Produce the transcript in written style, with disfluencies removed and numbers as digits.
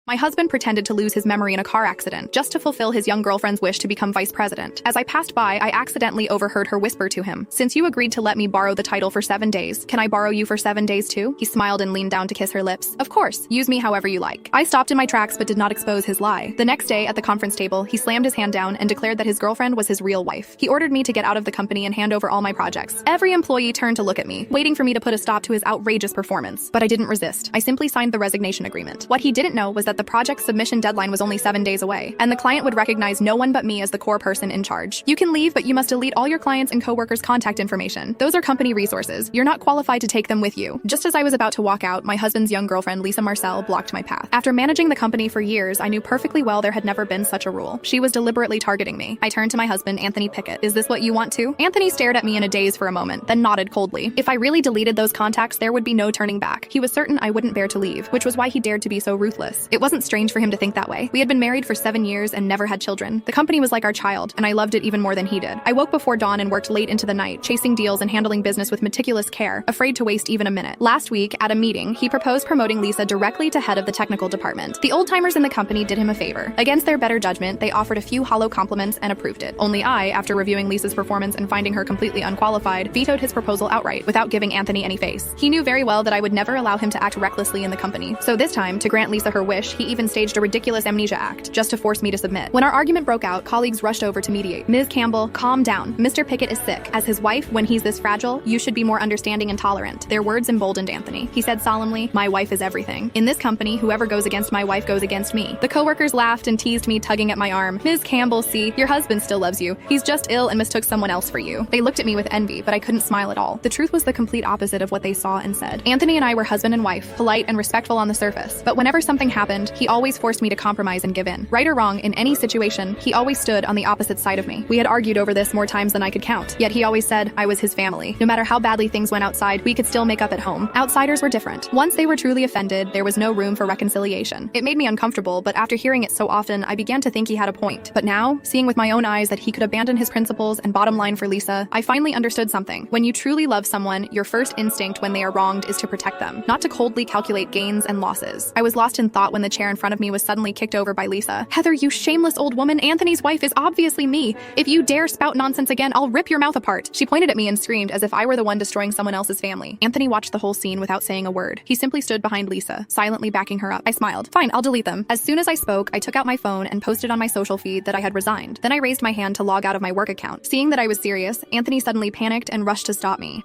My husband pretended to lose his memory in a car accident just to fulfill his young girlfriend's wish to become vice president. As I passed by, I accidentally overheard her whisper to him, "Since you agreed to let me borrow the title for 7 days, can I borrow you for 7 days too?" He smiled and leaned down to kiss her lips. "Of course, use me however you like." I stopped in my tracks but did not expose his lie. The next day at the conference table, he slammed his hand down and declared that his girlfriend was his real wife. He ordered me to get out of the company and hand over all my projects. Every employee turned to look at me, waiting for me to put a stop to his outrageous performance. But I didn't resist. I simply signed the resignation agreement. What he didn't know was that the project's submission deadline was only 7 days away, and the client would recognize no one but me as the core person in charge. "You can leave, but you must delete all your clients' and coworkers' contact information. Those are company resources. You're not qualified to take them with you." Just as I was about to walk out, my husband's young girlfriend, Lisa Marcel, blocked my path. After managing the company for years, I knew perfectly well there had never been such a rule. She was deliberately targeting me. I turned to my husband, Anthony Pickett. "Is this what you want to?" Anthony stared at me in a daze for a moment, then nodded coldly. If I really deleted those contacts, there would be no turning back. He was certain I wouldn't bear to leave, which was why he dared to be so ruthless. It wasn't strange for him to think that way. We had been married for 7 years and never had children. The company was like our child, and I loved it even more than he did. I woke before dawn and worked late into the night, chasing deals and handling business with meticulous care, afraid to waste even a minute. Last week, at a meeting, he proposed promoting Lisa directly to head of the technical department. The old-timers in the company did him a favor. Against their better judgment, they offered a few hollow compliments and approved it. Only I, after reviewing Lisa's performance and finding her completely unqualified, vetoed his proposal outright, without giving Anthony any face. He knew very well that I would never allow him to act recklessly in the company. So this time, to grant Lisa her wish, he even staged a ridiculous amnesia act, just to force me to submit. When our argument broke out, colleagues rushed over to mediate. "Ms. Campbell, calm down. Mr. Pickett is sick. As his wife, when he's this fragile, you should be more understanding and tolerant." Their words emboldened Anthony. He said solemnly, "My wife is everything. In this company, whoever goes against my wife goes against me." The coworkers laughed and teased me, tugging at my arm. "Ms. Campbell, see, your husband still loves you. He's just ill and mistook someone else for you." They looked at me with envy, but I couldn't smile at all. The truth was the complete opposite of what they saw and said. Anthony and I were husband and wife, polite and respectful on the surface. But whenever something happened, he always forced me to compromise and give in. Right or wrong, in any situation, he always stood on the opposite side of me. We had argued over this more times than I could count, yet he always said I was his family. No matter how badly things went outside, we could still make up at home. Outsiders were different. Once they were truly offended, there was no room for reconciliation. It made me uncomfortable, but after hearing it so often, I began to think he had a point. But now, seeing with my own eyes that he could abandon his principles and bottom line for Lisa, I finally understood something. When you truly love someone, your first instinct when they are wronged is to protect them, not to coldly calculate gains and losses. I was lost in thought when the chair in front of me was suddenly kicked over by Lisa. "Heather, you shameless old woman, Anthony's wife is obviously me. If you dare spout nonsense again, I'll rip your mouth apart." She pointed at me and screamed as if I were the one destroying someone else's family. Anthony watched the whole scene without saying a word. He simply stood behind Lisa, silently backing her up. I smiled. "Fine, I'll delete them." As soon as I spoke, I took out my phone and posted on my social feed that I had resigned. Then I raised my hand to log out of my work account. Seeing that I was serious, Anthony suddenly panicked and rushed to stop me.